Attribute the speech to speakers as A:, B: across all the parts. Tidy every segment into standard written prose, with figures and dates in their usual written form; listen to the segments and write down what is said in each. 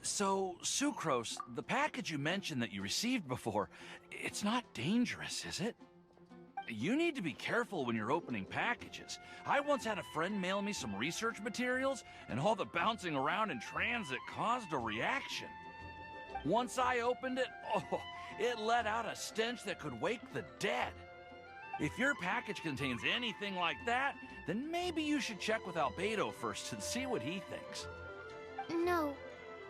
A: So, Sucrose, the package you mentioned that you received before, it's not dangerous, is it? You need to be careful when you're opening packages. I once had a friend mail me some research materials, and all the bouncing around in transit caused a reaction. Once I opened it, oh, it let out a stench that could wake the dead. If your package contains anything like that, then maybe you should check with Albedo first and see what he thinks.
B: No,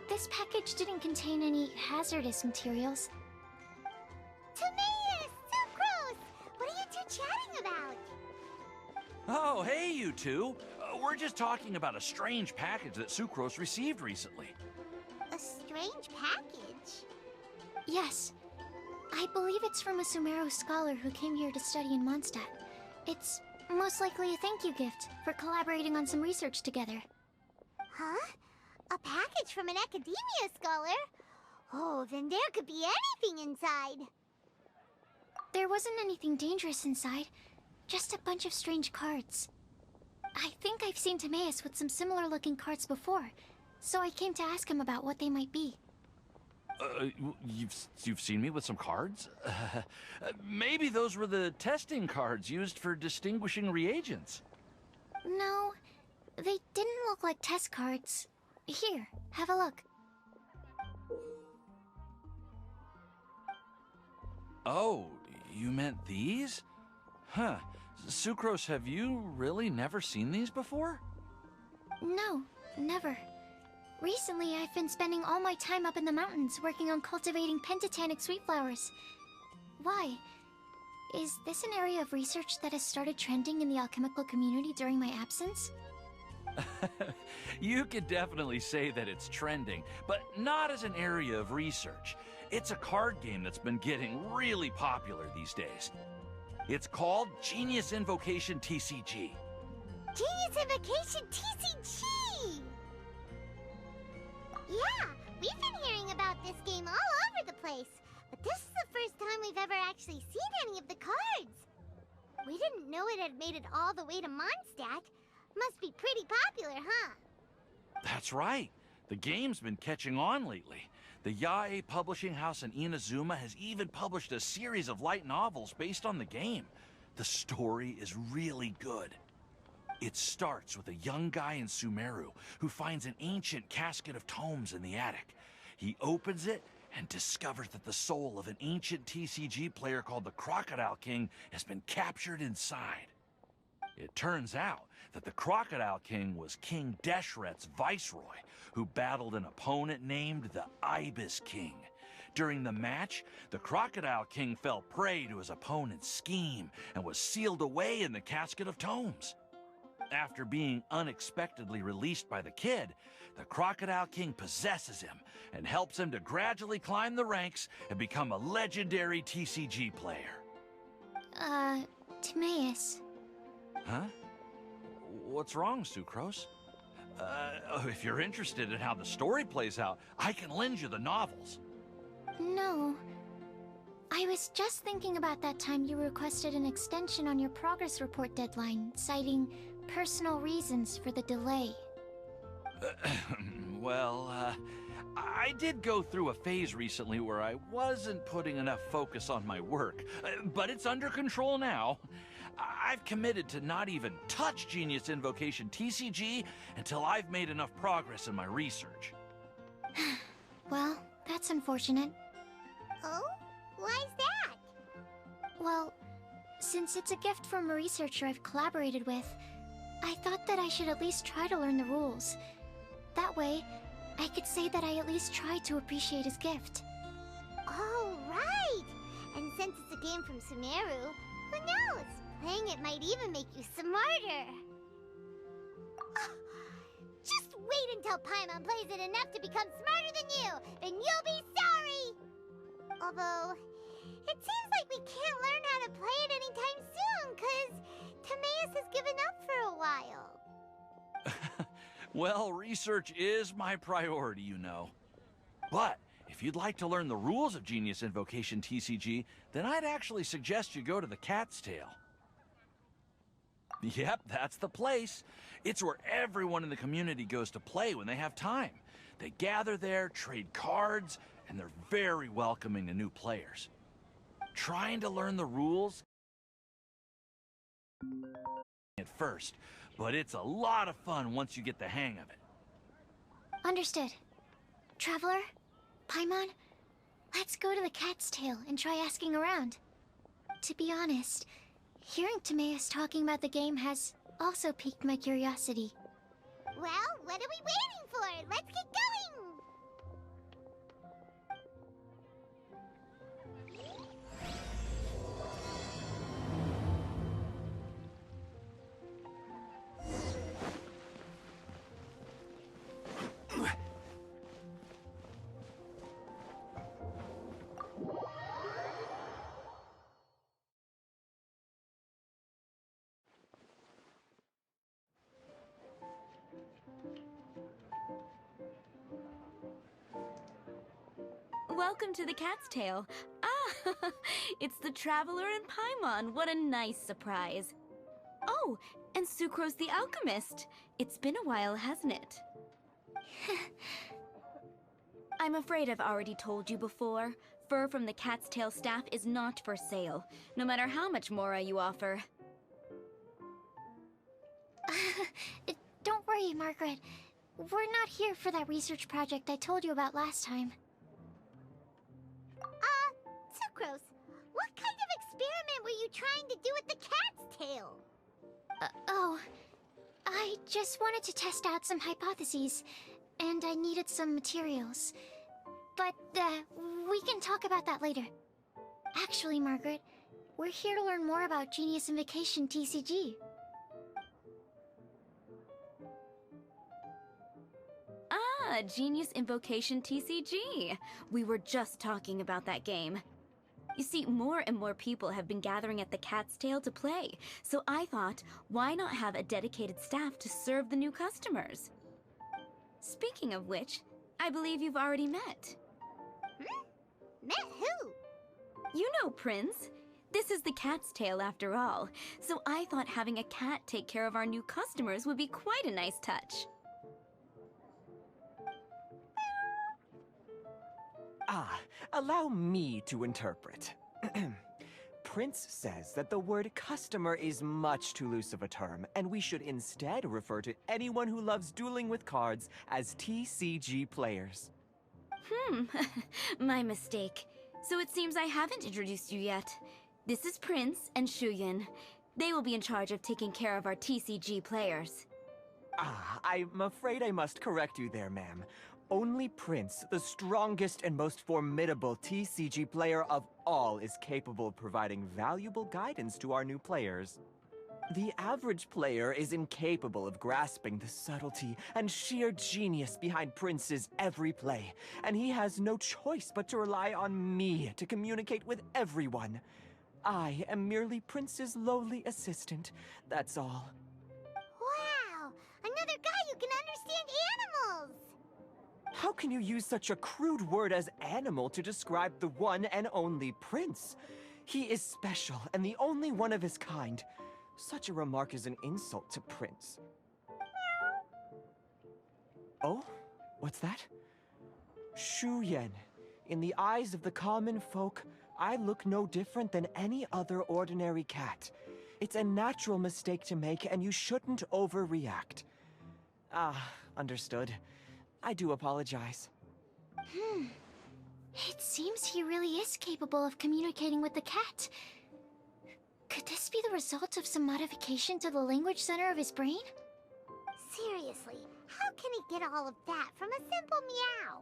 B: this package didn't contain any hazardous materials.
C: Timaeus! Sucrose! What are you two chatting about?
A: Oh, hey, you two. We're just talking about a strange package that Sucrose received recently.
C: A strange package?
B: Yes. I believe it's from a Sumeru scholar who came here to study in Mondstadt. It's most likely a thank you gift for collaborating on some research together.
C: Huh? A package from an academia scholar? Oh, then there could be anything inside.
B: There wasn't anything dangerous inside, just a bunch of strange cards. I think I've seen Timaeus with some similar looking cards before, so I came to ask him about what they might be.
A: You've seen me with some cards? Maybe those were the testing cards used for distinguishing reagents.
B: No, they didn't look like test cards. Here, have a look.
A: Oh, you meant these? Huh. Sucrose, have you really never seen these before?
B: No, never. Recently, I've been spending all my time up in the mountains working on cultivating pentatonic sweet flowers. Why? Is this an area of research that has started trending in the alchemical community during my absence?
A: You could definitely say that it's trending, but not as an area of research. It's a card game that's been getting really popular these days. It's called Genius Invocation TCG.
C: Genius Invocation TCG! Yeah, we've been hearing about this game all over the place, but this is the first time we've ever actually seen any of the cards. We didn't know it had made it all the way to Mondstadt. Must be pretty popular, huh?
A: That's right. The game's been catching on lately. The Yae publishing house in Inazuma has even published a series of light novels based on the game. The story is really good. It starts with a young guy in Sumeru who finds an ancient casket of tomes in the attic. He opens it and discovers that the soul of an ancient TCG player called the Crocodile King has been captured inside. It turns out that the Crocodile King was King Deshret's viceroy, who battled an opponent named the Ibis King. During the match, the Crocodile King fell prey to his opponent's scheme and was sealed away in the casket of tomes. After being unexpectedly released by the kid, the Crocodile King possesses him and helps him to gradually climb the ranks and become a legendary TCG player.
B: Timaeus.
A: Huh? What's wrong, Sucrose? If you're interested in how the story plays out, I can lend you the novels.
B: No. I was just thinking about that time you requested an extension on your progress report deadline, citing personal reasons for the delay.
A: Well, I did go through a phase recently where I wasn't putting enough focus on my work, but it's under control now. I've committed to not even touch Genius Invocation TCG until I've made enough progress in my research.
B: Well, that's unfortunate.
C: Oh? Why's that?
B: Well, since it's a gift from a researcher I've collaborated with, I thought that I should at least try to learn the rules. That way, I could say that I at least tried to appreciate his gift.
C: Oh, right! And since it's a game from Sumeru, who knows? Playing it might even make you smarter. Just wait until Paimon plays it enough to become smarter than you! Then you'll be sorry! Although, it seems like we can't learn how to play it anytime soon, 'cause Timaeus has given up for a while.
A: Well, research is my priority, you know. But if you'd like to learn the rules of Genius Invocation TCG, then I'd actually suggest you go to the Cat's Tail. Yep, that's the place. It's where everyone in the community goes to play when they have time. They gather there, trade cards, and they're very welcoming to new players. Trying to learn the rules at first, but it's a lot of fun once you get the hang of it.
B: Understood. Traveler? Paimon? Let's go to the Cat's Tail and try asking around. To be honest, hearing Timaeus talking about the game has also piqued my curiosity.
C: Well, what are we waiting for? Let's get going!
D: Welcome to the Cat's Tail. Ah, it's the Traveler and Paimon. What a nice surprise. Oh, and Sucrose the Alchemist. It's been a while, hasn't it? I'm afraid I've already told you before. Fur from the Cat's Tail staff is not for sale, no matter how much Mora you offer.
B: Don't worry, Margaret. We're not here for that research project I told you about last time.
C: Sucrose, what kind of experiment were you trying to do with the cat's tail?
B: I just wanted to test out some hypotheses, and I needed some materials. But, we can talk about that later. Actually, Margaret, we're here to learn more about Genius Invocation TCG.
D: Ah, Genius Invocation TCG. We were just talking about that game. You see, more and more people have been gathering at the Cat's Tail to play, so I thought, why not have a dedicated staff to serve the new customers? Speaking of which, I believe you've already met.
C: Met who?
D: You know, Prince. This is the Cat's Tail after all, so I thought having a cat take care of our new customers would be quite a nice touch.
E: Allow me to interpret. Prince says that the word customer is much too loose of a term, and we should instead refer to anyone who loves dueling with cards as TCG players.
D: My mistake. So it seems I haven't introduced you yet. This is Prince and Shuyan. They will be in charge of taking care of our TCG players.
E: I'm afraid I must correct you there, ma'am. Only Prince, the strongest and most formidable TCG player of all, is capable of providing valuable guidance to our new players. The average player is incapable of grasping the subtlety and sheer genius behind Prince's every play, and he has no choice but to rely on me to communicate with everyone. I am merely Prince's lowly assistant, that's all.
C: Wow! Another guy who can understand animals!
E: How can you use such a crude word as animal to describe the one and only Prince? He is special and the only one of his kind. Such a remark is an insult to Prince. Oh? What's that? Shuyan. In the eyes of the common folk, I look no different than any other ordinary cat. It's a natural mistake to make, and you shouldn't overreact. Understood. I do apologize.
B: It seems he really is capable of communicating with the cat. Could this be the result of some modification to the language center of his brain?
C: Seriously, how can he get all of that from a simple meow?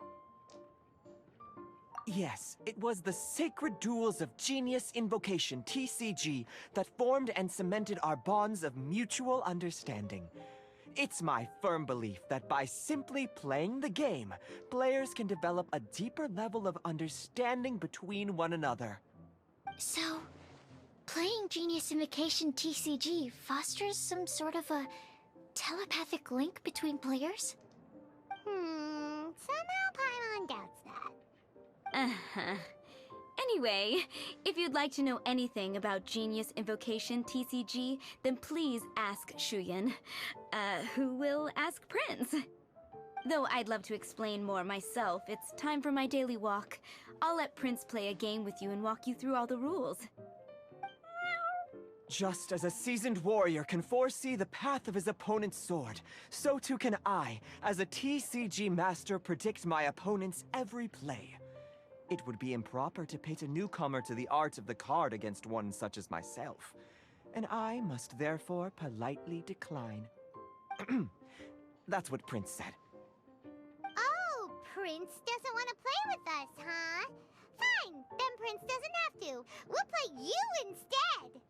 E: Yes, it was the sacred duels of Genius Invocation, TCG, that formed and cemented our bonds of mutual understanding. It's my firm belief that by simply playing the game, players can develop a deeper level of understanding between one another.
B: So, playing Genius Invocation TCG fosters some sort of a telepathic link between players?
C: Somehow Paimon doubts that.
D: Anyway, if you'd like to know anything about Genius Invocation TCG, then please ask Shuyan, who will ask Prince. Though I'd love to explain more myself, it's time for my daily walk. I'll let Prince play a game with you and walk you through all the rules.
E: Just as a seasoned warrior can foresee the path of his opponent's sword, so too can I, as a TCG master, predict my opponent's every play. It would be improper to pit a newcomer to the art of the card against one such as myself, and I must therefore politely decline. That's what Prince said.
C: Oh, Prince doesn't want to play with us, huh? Fine, then Prince doesn't have to. We'll play you instead.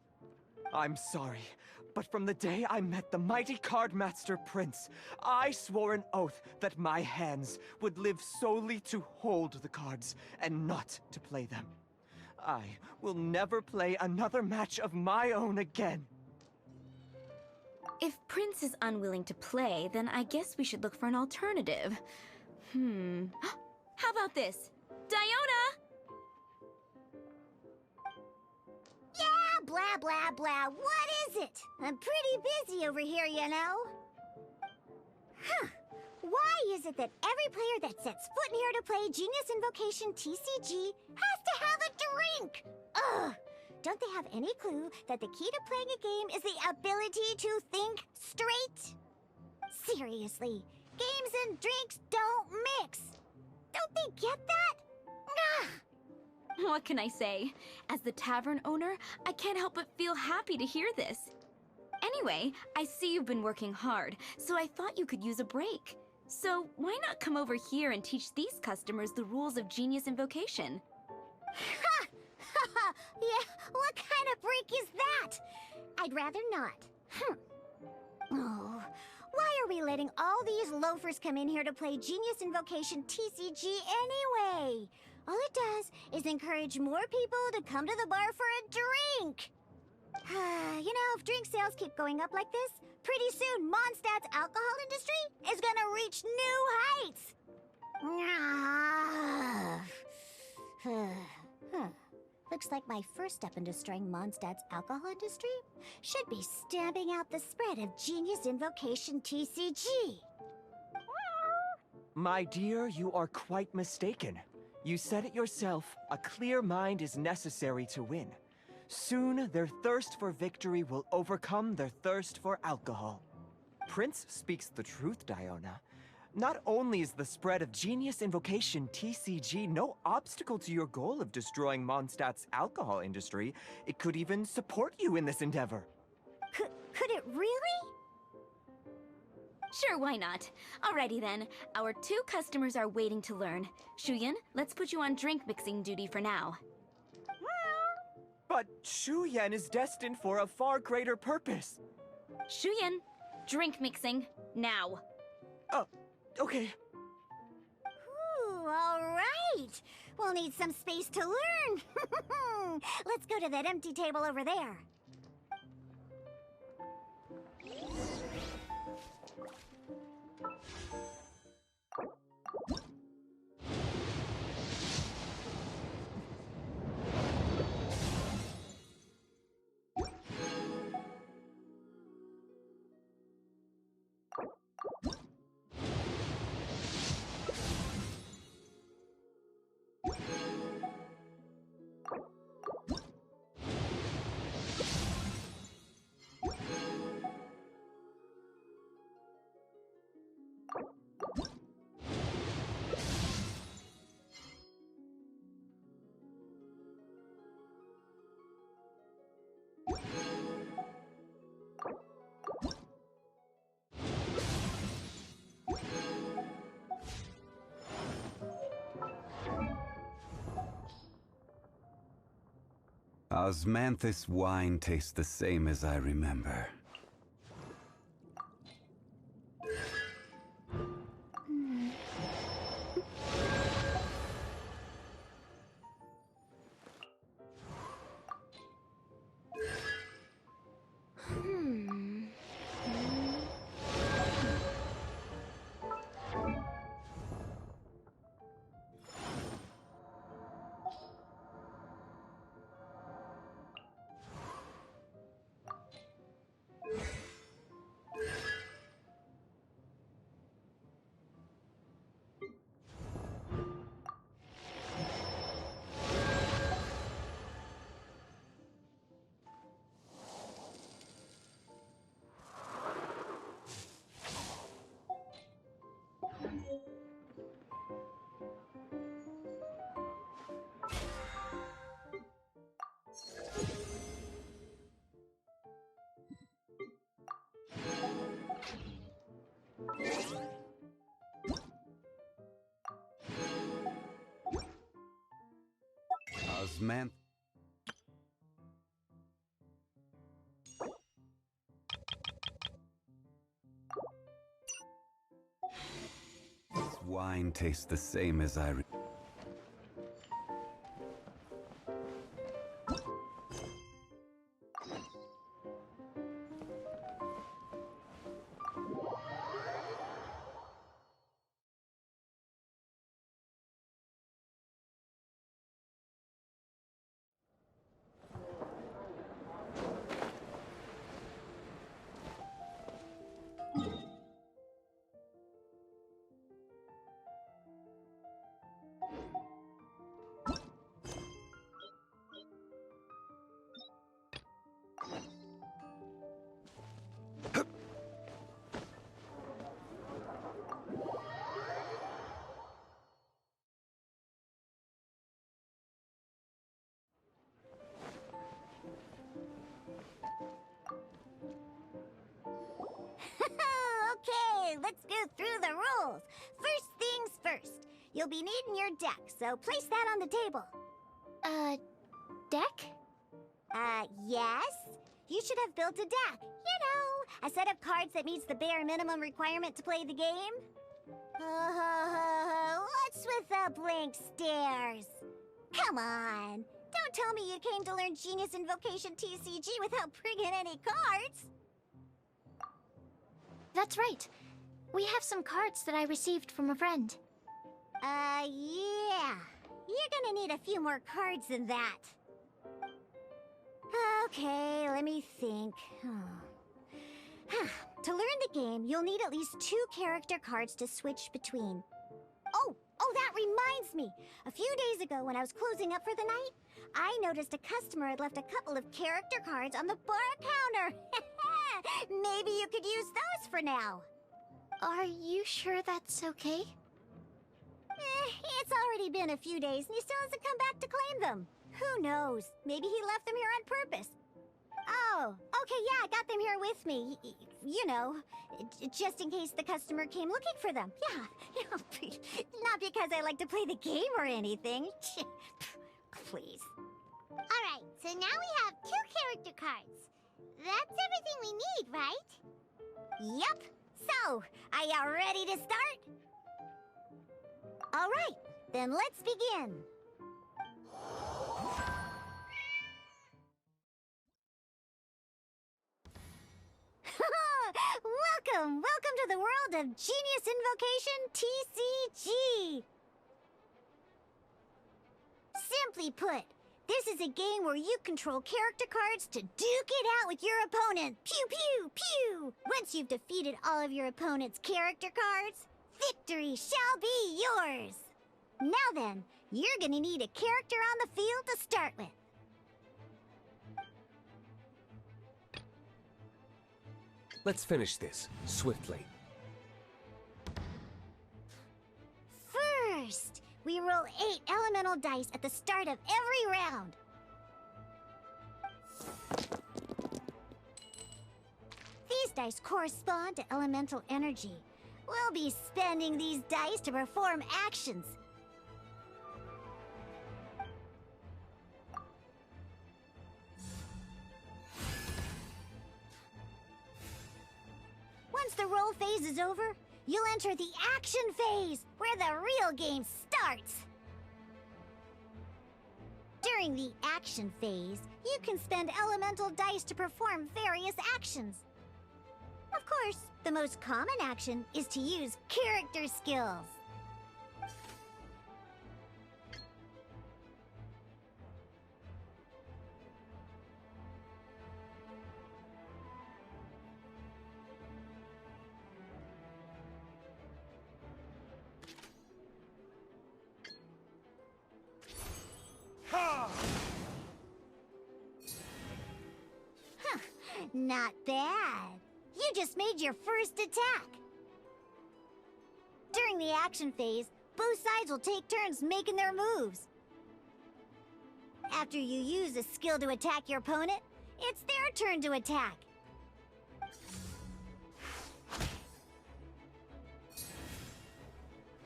E: I'm sorry, but from the day I met the mighty card master Prince, I swore an oath that my hands would live solely to hold the cards and not to play them. I will never play another match of my own again.
D: If Prince is unwilling to play, then I guess we should look for an alternative. How about this? Diona!
C: Yeah, blah, blah, blah. What is it? I'm pretty busy over here, you know. Huh. Why is it that every player that sets foot in here to play Genius Invocation TCG has to have a drink? Ugh! Don't they have any clue that the key to playing a game is the ability to think straight? Seriously, games and drinks don't mix. Don't they get that? Nah!
D: What can I say? As the tavern owner, I can't help but feel happy to hear this. Anyway, I see you've been working hard, so I thought you could use a break. So why not come over here and teach these customers the rules of Genius Invocation?
C: Ha! Ha! Yeah, what kind of break is that? I'd rather not. Oh, why are we letting all these loafers come in here to play Genius Invocation TCG anyway? All it does is encourage more people to come to the bar for a drink. You know, if drink sales keep going up like this, pretty soon Mondstadt's alcohol industry is gonna reach new heights. Looks like my first step in destroying Mondstadt's alcohol industry should be stamping out the spread of Genius Invocation TCG.
E: My dear, you are quite mistaken. You said it yourself, a clear mind is necessary to win. Soon, their thirst for victory will overcome their thirst for alcohol. Prince speaks the truth, Diona. Not only is the spread of Genius Invocation TCG no obstacle to your goal of destroying Mondstadt's alcohol industry, it could even support you in this endeavor.
C: Could it really?
D: Sure, why not? Alrighty then, our 2 customers are waiting to learn. Shuyan, let's put you on drink mixing duty for now.
E: But Shuyan is destined for a far greater purpose.
D: Shuyan, drink mixing, now.
E: Okay.
C: Ooh, all right. We'll need some space to learn. Let's go to that empty table over there.
F: Osmanthus wine tastes the same as I remember. Osman. This wine tastes the same as I.
C: Okay, let's go through the rules. First things first. You'll be needing your deck, so place that on the table.
B: Deck?
C: Yes? You should have built a deck. You know, a set of cards that meets the bare minimum requirement to play the game. What's with the blank stares? Come on. Don't tell me you came to learn Genius Invocation TCG without bringing any cards.
B: That's right. We have some cards that I received from a friend.
C: Yeah. You're gonna need a few more cards than that. Okay, let me think. To learn the game, you'll need at least 2 character cards to switch between. Oh, that reminds me. A few days ago, when I was closing up for the night, I noticed a customer had left a couple of character cards on the bar counter. Maybe you could use those for now.
B: Are you sure that's okay?
C: It's already been a few days and he still hasn't come back to claim them. Who knows? Maybe he left them here on purpose. Oh, okay, yeah, I got them here with me. You know, just in case the customer came looking for them. Yeah, not because I like to play the game or anything. Please.
G: Alright, so now we have 2 character cards. That's everything we need, right?
C: Yup. So, are you ready to start? All right, then let's begin. Welcome to the world of Genius Invocation TCG! Simply put, this is a game where you control character cards to duke it out with your opponent. Pew, pew, pew! Once you've defeated all of your opponent's character cards, victory shall be yours! Now then, you're gonna need a character on the field to start with.
H: Let's finish this, swiftly.
C: First, we roll 8 elemental dice at the start of every round. These dice correspond to elemental energy. We'll be spending these dice to perform actions. Once the roll phase is over, you'll enter the action phase, where the real game starts. During the action phase, you can spend elemental dice to perform various actions. Of course, the most common action is to use character skills. Not bad. You just made your first attack. During the action phase, both sides will take turns making their moves. After you use a skill to attack your opponent, it's their turn to attack.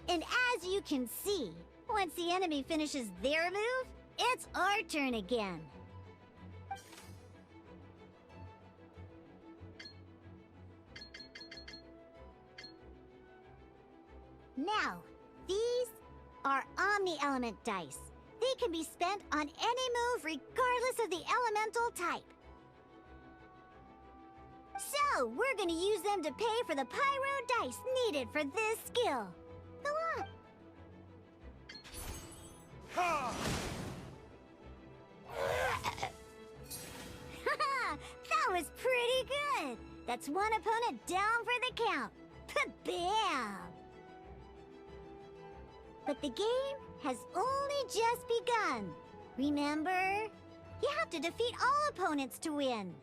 C: And as you can see, once the enemy finishes their move, It's our turn again. Now, these are Omni-Element dice. They can be spent on any move regardless of the elemental type. So, we're gonna use them to pay for the pyro dice needed for this skill. Go on. That was pretty good. That's one opponent down for the count. Bam! But the game has only just begun. Remember? You have to defeat all opponents to win.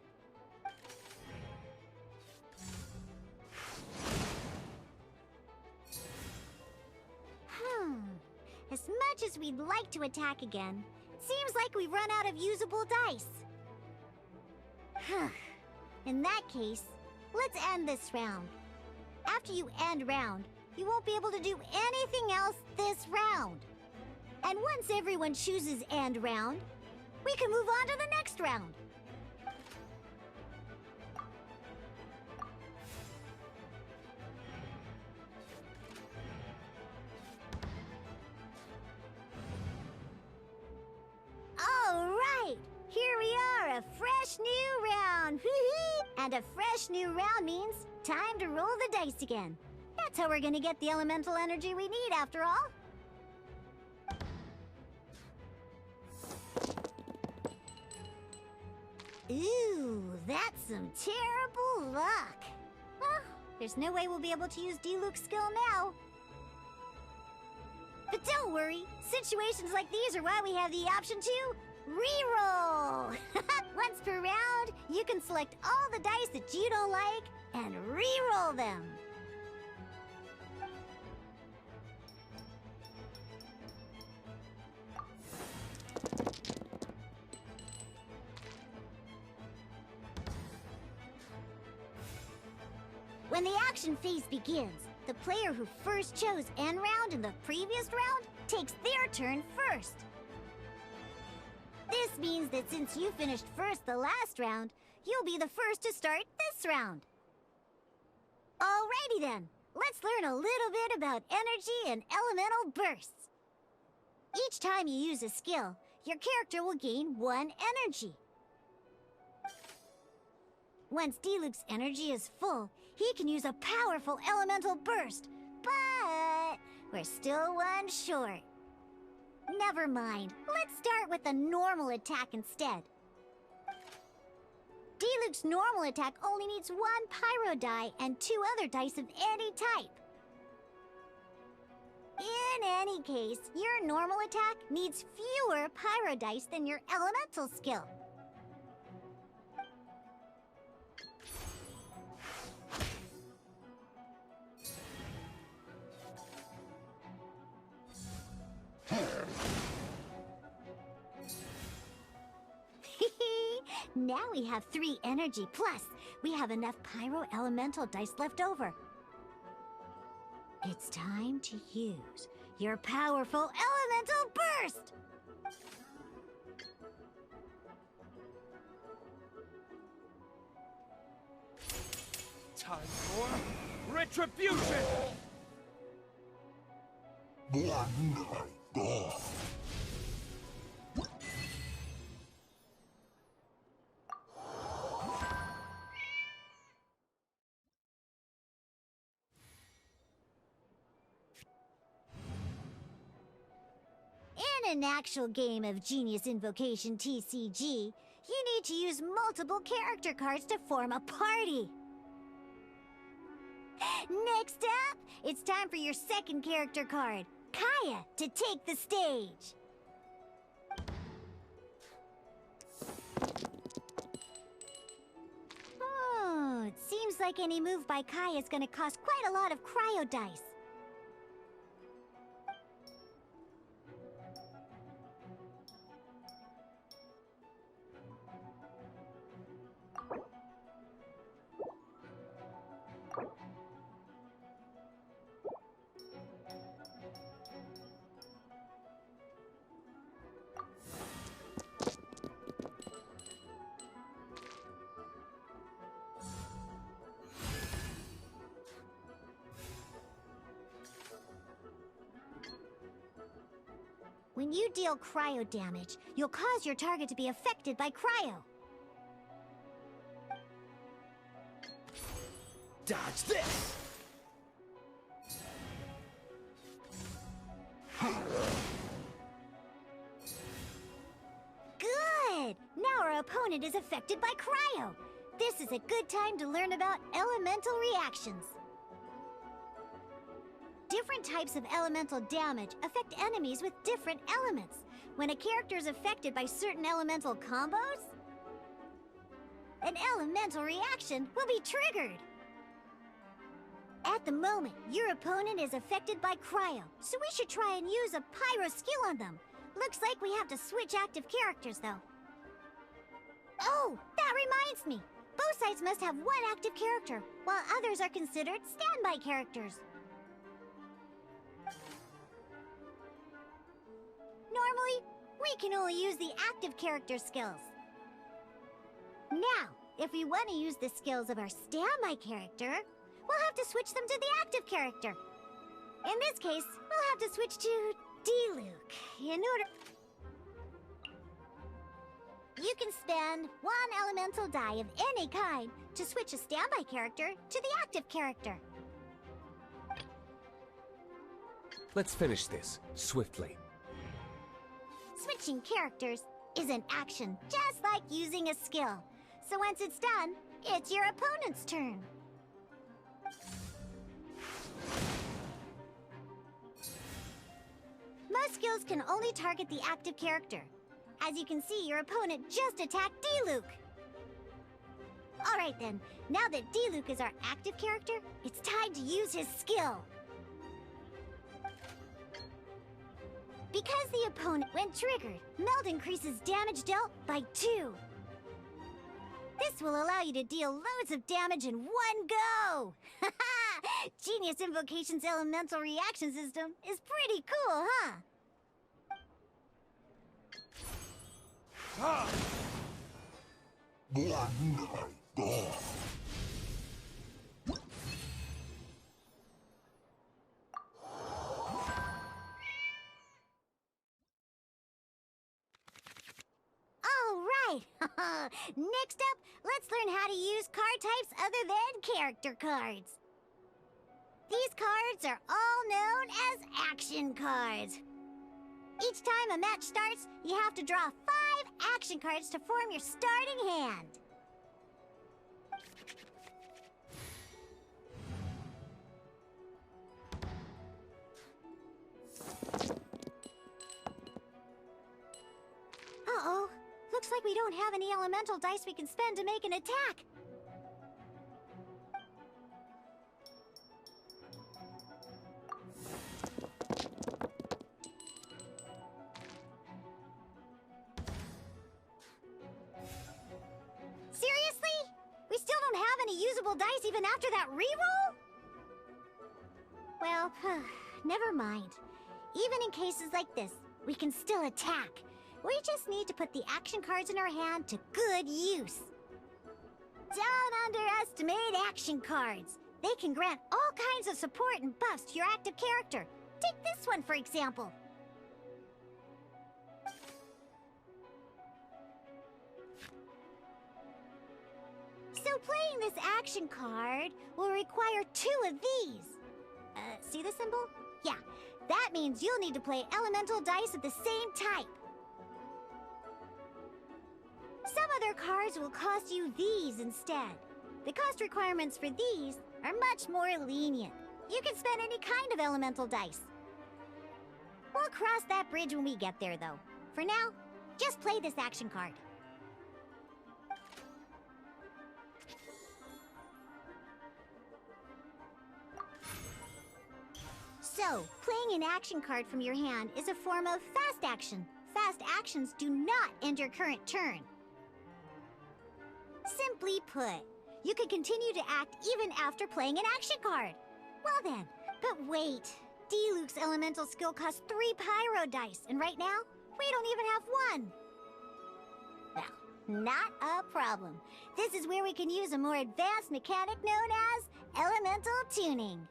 C: As much as we'd like to attack again, seems like we've run out of usable dice. In that case, let's end this round. After you end round, you won't be able to do anything else this round. And once everyone chooses end round, we can move on to the next round. All right, here we are, a fresh new round. And a fresh new round means time to roll the dice again. That's how we're gonna get the elemental energy we need, after all. Ooh, that's some terrible luck. Well, there's no way we'll be able to use Diluc's skill now. But don't worry, situations like these are why we have the option to reroll. Once per round, you can select all the dice that you don't like and reroll them. When the action phase begins, the player who first chose end round in the previous round takes their turn first. This means that since you finished first the last round, you'll be the first to start this round. Alrighty then, let's learn a little bit about energy and elemental bursts. Each time you use a skill, your character will gain 1 energy. Once Diluc's energy is full, he can use a powerful elemental burst, but we're still 1 short. Never mind, let's start with a normal attack instead. Diluc's normal attack only needs 1 pyro die and 2 other dice of any type. In any case, your normal attack needs fewer pyro dice than your elemental skill. Now we have 3 energy, plus we have enough pyro elemental dice left over. It's time to use your powerful elemental burst!
A: Time for retribution!
C: In an actual game of Genius Invocation TCG, you need to use multiple character cards to form a party. Next up, it's time for your second character card, Kaya, to take the stage. Oh, it seems like any move by Kaya is gonna cost quite a lot of cryo dice. When you deal cryo damage, you'll cause your target to be affected by cryo.
E: Dodge this!
C: Good! Now our opponent is affected by cryo. This is a good time to learn about elemental reactions. Different types of elemental damage affect enemies with different elements. When a character is affected by certain elemental combos, an elemental reaction will be triggered. At the moment, your opponent is affected by cryo, so we should try and use a pyro skill on them. Looks like we have to switch active characters, though. Oh, that reminds me. Both sides must have one active character, while others are considered standby characters. Normally, we can only use the active character skills. Now, if we want to use the skills of our standby character, we'll have to switch them to the active character. In this case, we'll have to switch to D-Luke in order... You can spend one elemental die of any kind to switch a standby character to the active character.
H: Let's finish this, swiftly.
C: Switching characters is an action, just like using a skill. So once it's done, it's your opponent's turn. Most skills can only target the active character. As you can see, your opponent just attacked D-Luke. Alright then, now that D-Luke is our active character, it's time to use his skill. Because the opponent, when triggered, Meld increases damage dealt by 2. This will allow you to deal loads of damage in one go! Haha! Genius Invocation's elemental reaction system is pretty cool, huh? Alright! Next up, let's learn how to use card types other than character cards. These cards are all known as action cards. Each time a match starts, you have to draw 5 action cards to form your starting hand. Uh-oh. Looks like we don't have any elemental dice we can spend to make an attack. Seriously? We still don't have any usable dice even after that reroll? Well, never mind. Even in cases like this, we can still attack. We just need to put the action cards in our hand to good use. Don't underestimate action cards. They can grant all kinds of support and buffs to your active character. Take this one, for example. So playing this action card will require 2 of these. See the symbol? Yeah, that means you'll need to play elemental dice of the same type. Some other cards will cost you these instead. The cost requirements for these are much more lenient. You can spend any kind of elemental dice. We'll cross that bridge when we get there, though. For now, just play this action card. So, playing an action card from your hand is a form of fast action. Fast actions do not end your current turn. Simply put, you can continue to act even after playing an action card. Well then, but wait. D-Luke's elemental skill costs 3 pyro dice, and right now, we don't even have 1. Well, not a problem. This is where we can use a more advanced mechanic known as elemental tuning.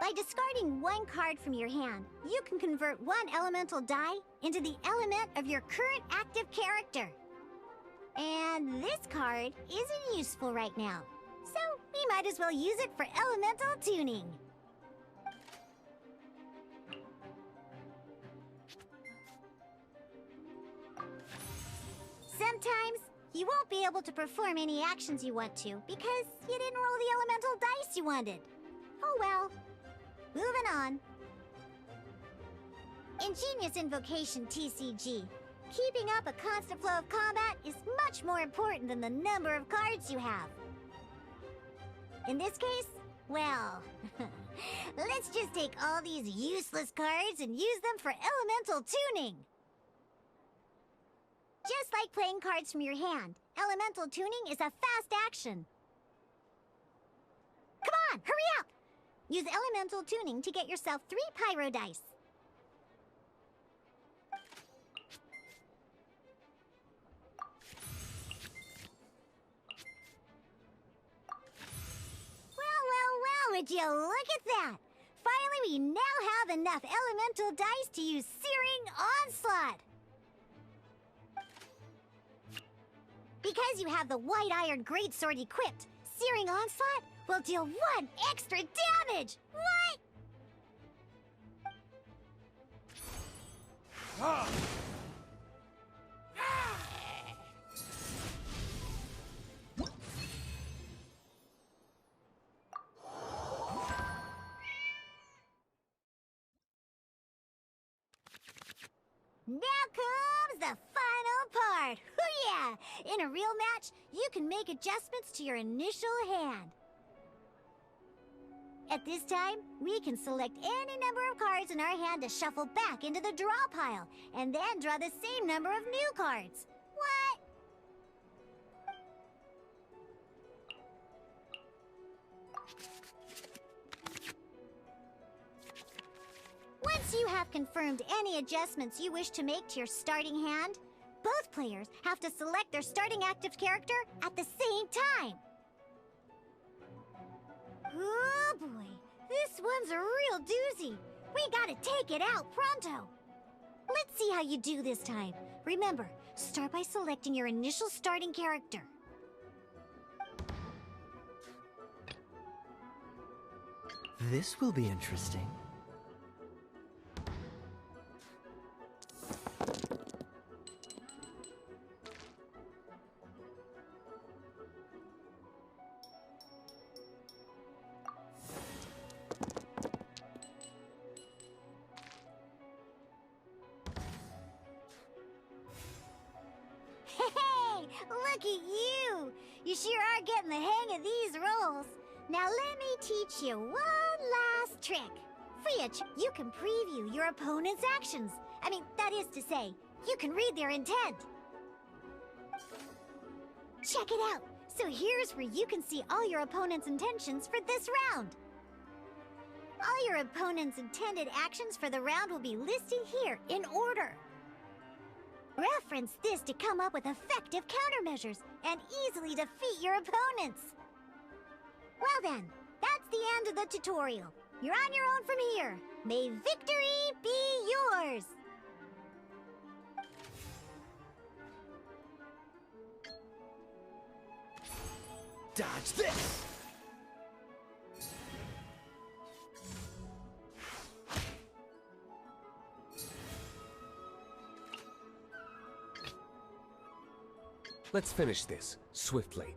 C: By discarding one card from your hand, you can convert one elemental die into the element of your current active character. And this card isn't useful right now, so we might as well use it for elemental tuning. Sometimes you won't be able to perform any actions you want to because you didn't roll the elemental dice you wanted. Oh well. Moving on. Ingenious Invocation TCG. Keeping up a constant flow of combat is much more important than the number of cards you have. In this case, well, let's just take all these useless cards and use them for elemental tuning. Just like playing cards from your hand, elemental tuning is a fast action. Come on, hurry up! Use elemental tuning to get yourself 3 pyro dice. Well, would you look at that? Finally, we now have enough elemental dice to use Searing Onslaught. Because you have the White Iron Greatsword equipped, Searing Onslaught will deal 1 extra damage! What? Now comes the final part! Hoo-yeah! In a real match, you can make adjustments to your initial hand. At this time, we can select any number of cards in our hand to shuffle back into the draw pile, and then draw the same number of new cards. What? Once you have confirmed any adjustments you wish to make to your starting hand, both players have to select their starting active character at the same time. Oh boy, this one's a real doozy. We gotta take it out pronto. Let's see how you do this time. Remember, start by selecting your initial starting character.
I: This will be interesting.
C: Hey, look at you! You sure are getting the hang of these rolls. Now let me teach you one last trick. You can preview your opponent's actions. I mean, that is to say, you can read their intent. Check it out. So here's where you can see all your opponent's intentions for this round. All your opponent's intended actions for the round will be listed here in order. Reference this to come up with effective countermeasures and easily defeat your opponents. Well then, that's the end of the tutorial. You're on your own from here. May victory be yours!
I: Dodge this!
H: Let's finish this swiftly.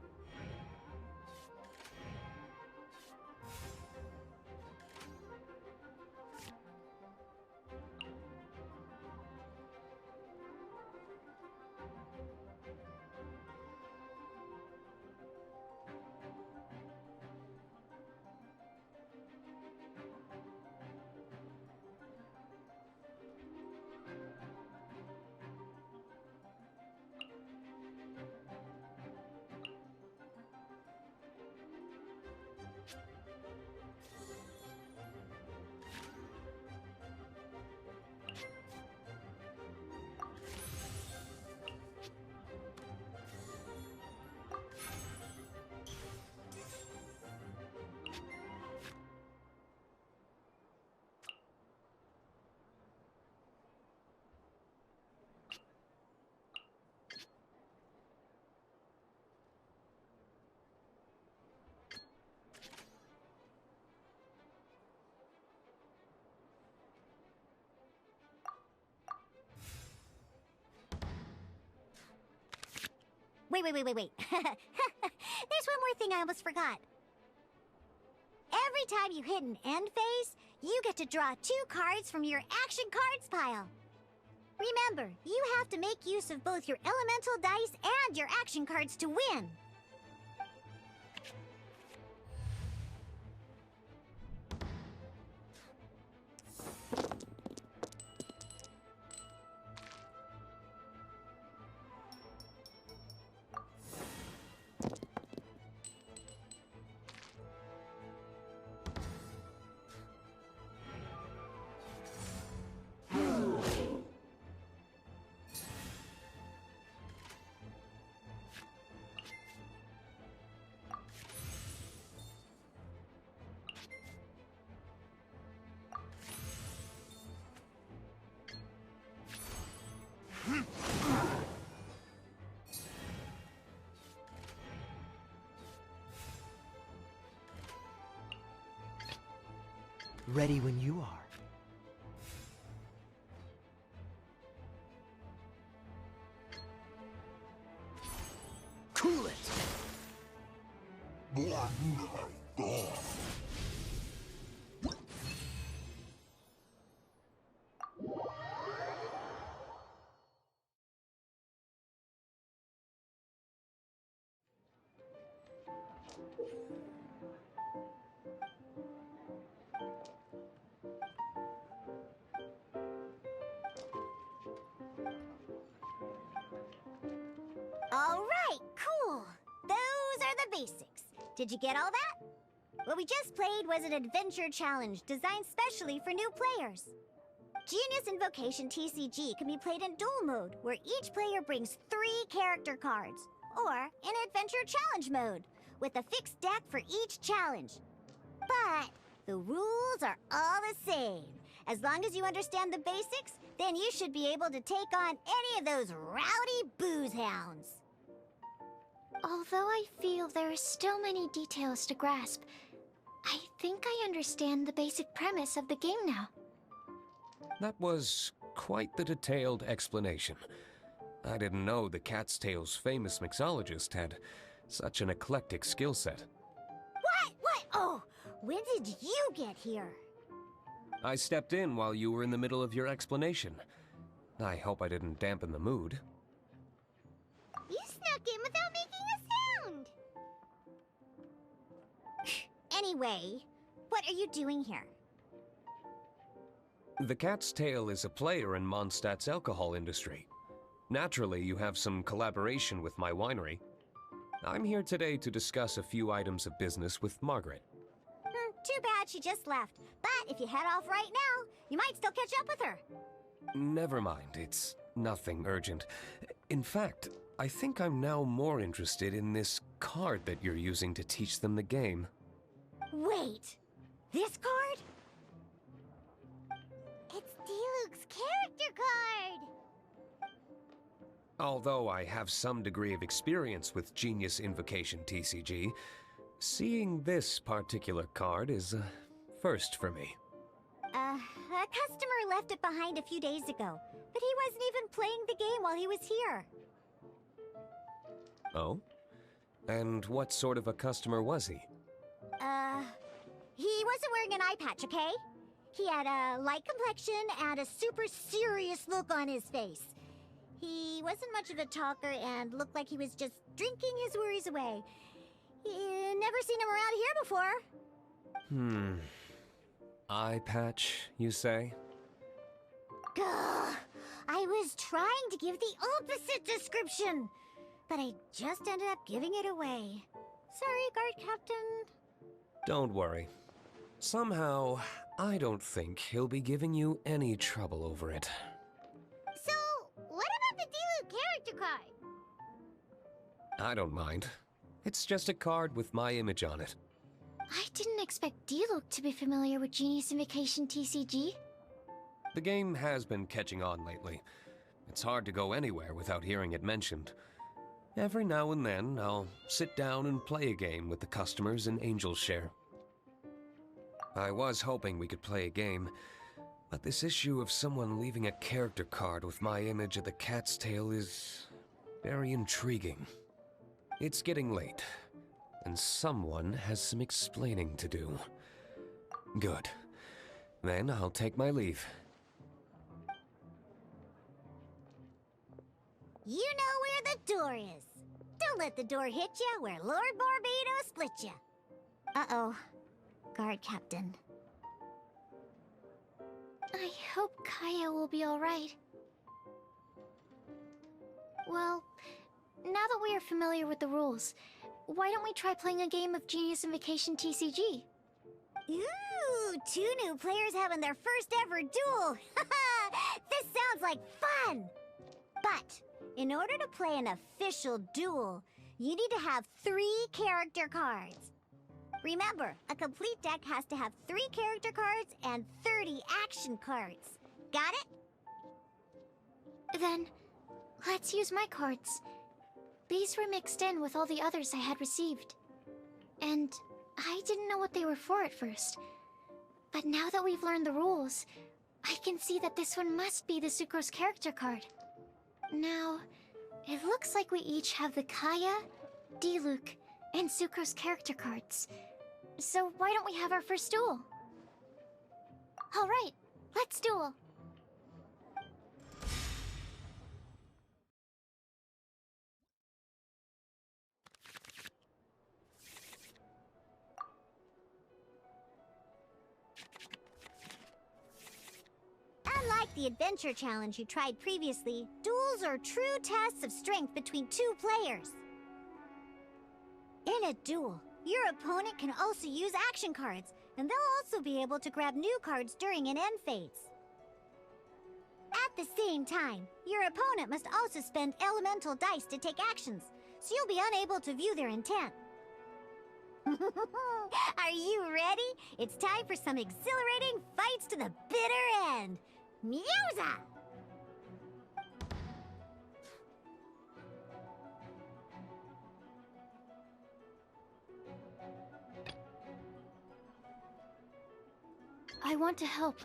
C: wait. There's one more thing I almost forgot. Every time you hit an end phase, you get to draw 2 cards from your action cards pile. Remember, you have to make use of both your elemental dice and your action cards to win.
I: Ready when you are. Cool it!
C: All right, cool. Those are the basics. Did you get all that? What we just played was an adventure challenge designed specially for new players. Genius Invocation TCG can be played in duel mode, where each player brings 3 character cards, or in adventure challenge mode, with a fixed deck for each challenge. But the rules are all the same. As long as you understand the basics, then you should be able to take on any of those rowdy booze hounds.
B: Although I feel there are still many details to grasp, I think I understand the basic premise of the game now.
H: That was quite the detailed explanation. I didn't know the Cat's Tail's famous mixologist had such an eclectic skill set.
C: What? Oh, when did you get here?
H: I stepped in while you were in the middle of your explanation. I hope I didn't dampen the mood.
C: You snuck in without making a sound. Anyway, what are you doing here?
H: The Cat's Tail is a player in Mondstadt's alcohol industry. Naturally, you have some collaboration with my winery. I'm here today to discuss a few items of business with Margaret.
C: Too bad she just left. But if you head off right now, you might still catch up with her.
H: Never mind, it's nothing urgent. In fact, I think I'm now more interested in this card that you're using to teach them the game.
C: Wait, this card? It's Diluc's character card!
H: Although I have some degree of experience with Genius Invocation TCG, seeing this particular card is a first for me.
C: A customer left it behind a few days ago, but he wasn't even playing the game while he was here.
H: Oh? And what sort of a customer was he?
C: He wasn't wearing an eye patch, okay? He had a light complexion and a super serious look on his face. He wasn't much of a talker and looked like he was just drinking his worries away. Never seen him around here before.
H: Eye patch, you say?
C: Gah! I was trying to give the opposite description, but I just ended up giving it away. Sorry, guard captain.
H: Don't worry. Somehow, I don't think he'll be giving you any trouble over it.
C: So, what about the Diluc character card?
H: I don't mind. It's just a card with my image on it.
B: I didn't expect Diluc to be familiar with Genius Invocation TCG.
H: The game has been catching on lately. It's hard to go anywhere without hearing it mentioned. Every now and then, I'll sit down and play a game with the customers in Angel's Share. I was hoping we could play a game, but this issue of someone leaving a character card with my image of the Cat's Tail is very intriguing. It's getting late, and someone has some explaining to do. Good. Then I'll take my leave.
C: You know where the door is. Don't let the door hit ya where Lord Barbados split ya. Uh-oh. Guard Captain.
B: I hope Kaya will be alright. Well, now that we are familiar with the rules, why don't we try playing a game of Genius Invocation TCG?
C: Ooh, 2 new players having their first ever duel. This sounds like fun! But, in order to play an official duel, you need to have 3 character cards. Remember, a complete deck has to have 3 character cards and 30 action cards. Got it?
B: Then, let's use my cards. These were mixed in with all the others I had received. And I didn't know what they were for at first. But now that we've learned the rules, I can see that this one must be the Sucrose character card. Now, it looks like we each have the Kaya, Diluc, and Sucrose character cards. So why don't we have our first duel? Alright, let's duel.
C: Unlike the adventure challenge you tried previously, duels are true tests of strength between 2 players. In a duel, your opponent can also use action cards, and they'll also be able to grab new cards during an end phase. At the same time, your opponent must also spend elemental dice to take actions, so you'll be unable to view their intent. Are you ready? It's time for some exhilarating fights to the bitter end. Musa!
B: I want to help.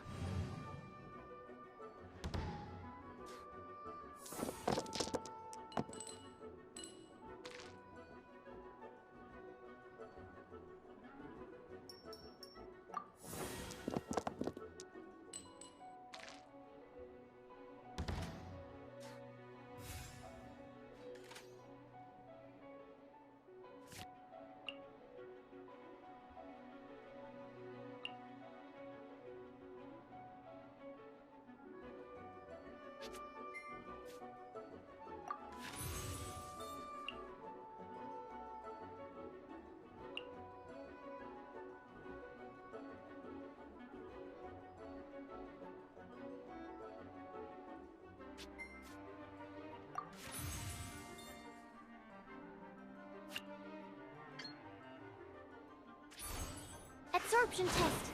B: Absorption test.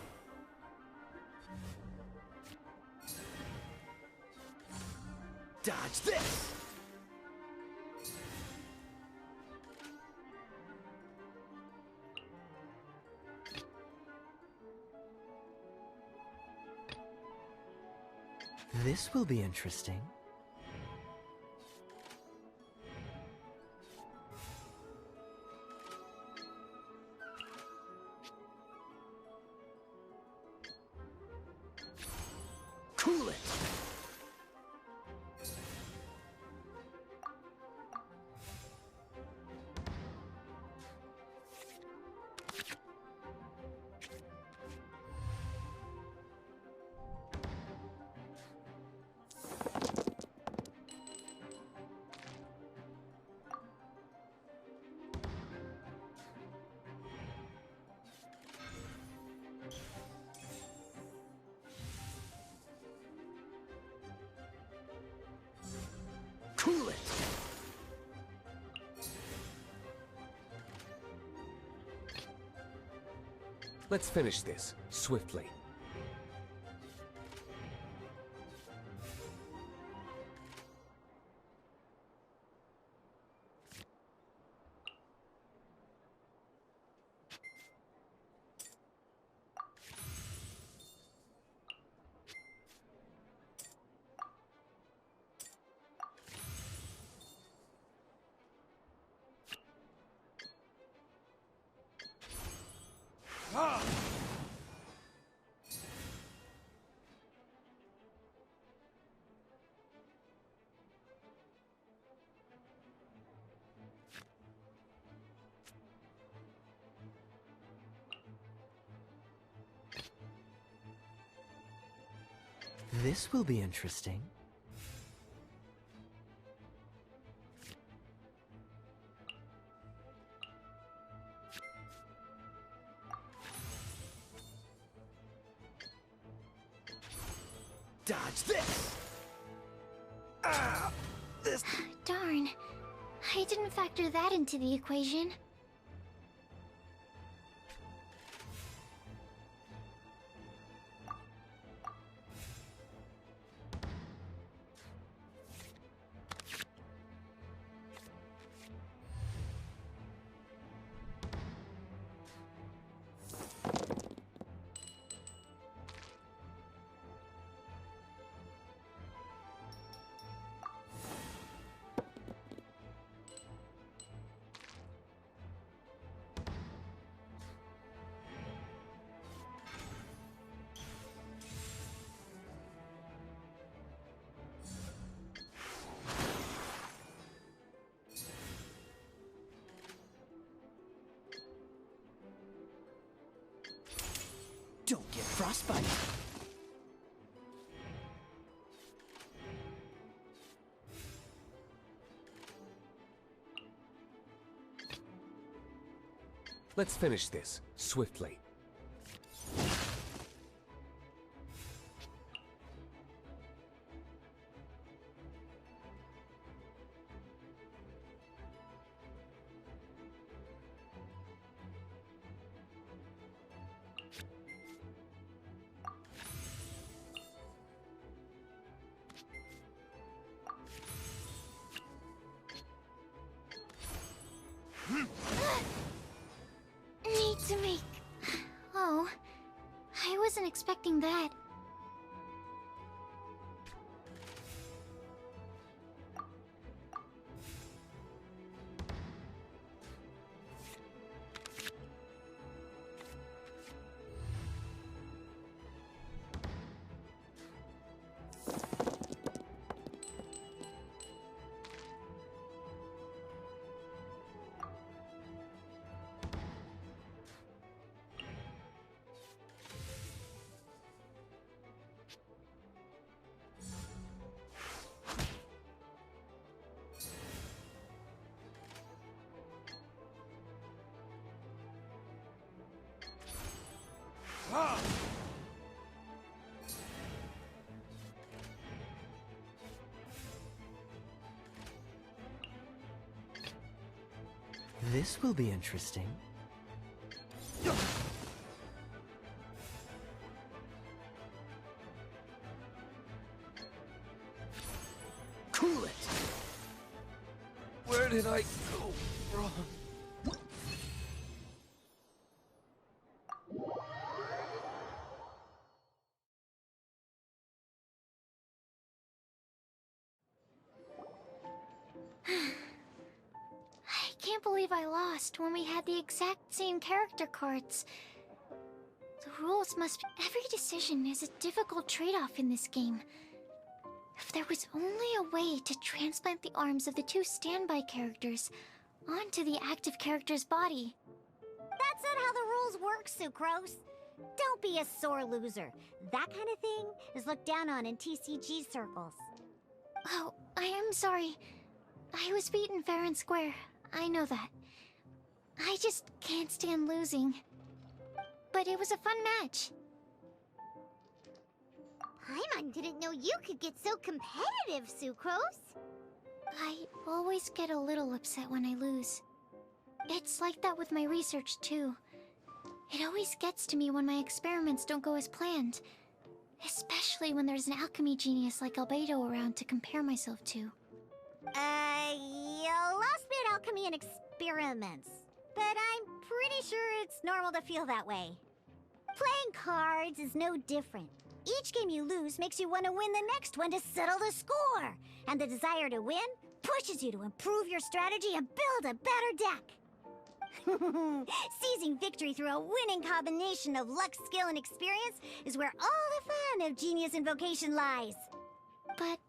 I: Dodge this! This will be interesting. Cool it! Cool it!
H: Let's finish this, swiftly.
I: This will be interesting. Dodge this! Ah! This...
B: Darn. I didn't factor that into the equation.
I: Don't get frostbite.
H: Let's finish this, swiftly.
B: Need to make... Oh, I wasn't expecting that.
I: This will be interesting. Cool it!
H: Where did I go wrong?
B: I can't believe I lost when we had the exact same character cards. The rules must be... Every decision is a difficult trade-off in this game. If there was only a way to transplant the arms of the two standby characters onto the active character's body.
C: That's not how the rules work, Sucrose. Don't be a sore loser. That kind of thing is looked down on in TCG circles.
B: Oh, I am sorry. I was beaten fair and square. I know that. I just can't stand losing. But it was a fun match.
C: Paimon didn't know you could get so competitive, Sucrose.
B: I always get a little upset when I lose. It's like that with my research, too. It always gets to me when my experiments don't go as planned. Especially when there's an alchemy genius like Albedo around to compare myself to.
C: You lost me at alchemy and experiments. But I'm pretty sure it's normal to feel that way. Playing cards is no different. Each game you lose makes you want to win the next one to settle the score. And the desire to win pushes you to improve your strategy and build a better deck. Seizing victory through a winning combination of luck, skill, and experience is where all the fun of Genius Invocation lies.
B: But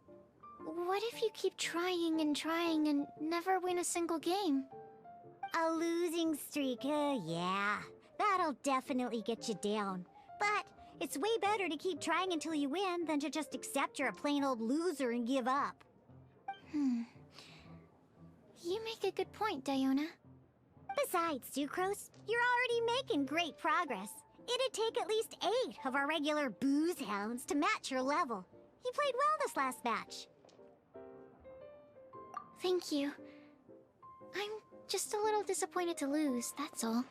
B: what if you keep trying and never win a single game?
C: A losing streak, yeah. That'll definitely get you down. But It's way better to keep trying until you win than to just accept you're a plain old loser and give up.
B: You make a good point, Diona.
C: Besides, Sucrose, you're already making great progress. It'd take at least 8 of our regular booze hounds to match your level. You played well this last match.
B: Thank you. I'm just a little disappointed to lose, that's all.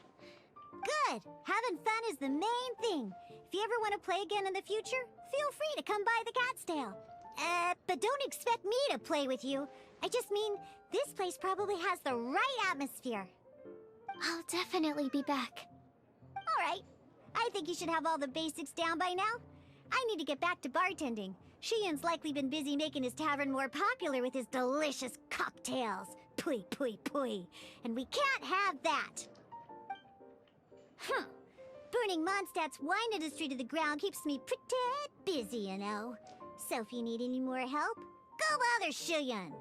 C: Good! Having fun is the main thing. If you ever want to play again in the future, feel free to come by the Cat's Tail. But don't expect me to play with you. I just mean, this place probably has the right atmosphere.
B: I'll definitely be back.
C: Alright. I think you should have all the basics down by now. I need to get back to bartending. Shiyan's likely been busy making his tavern more popular with his delicious cocktails. Pui, pui, pui. And we can't have that. Burning Mondstadt's wine industry to the ground keeps me pretty busy, you know. So if you need any more help, go bother Shiyan.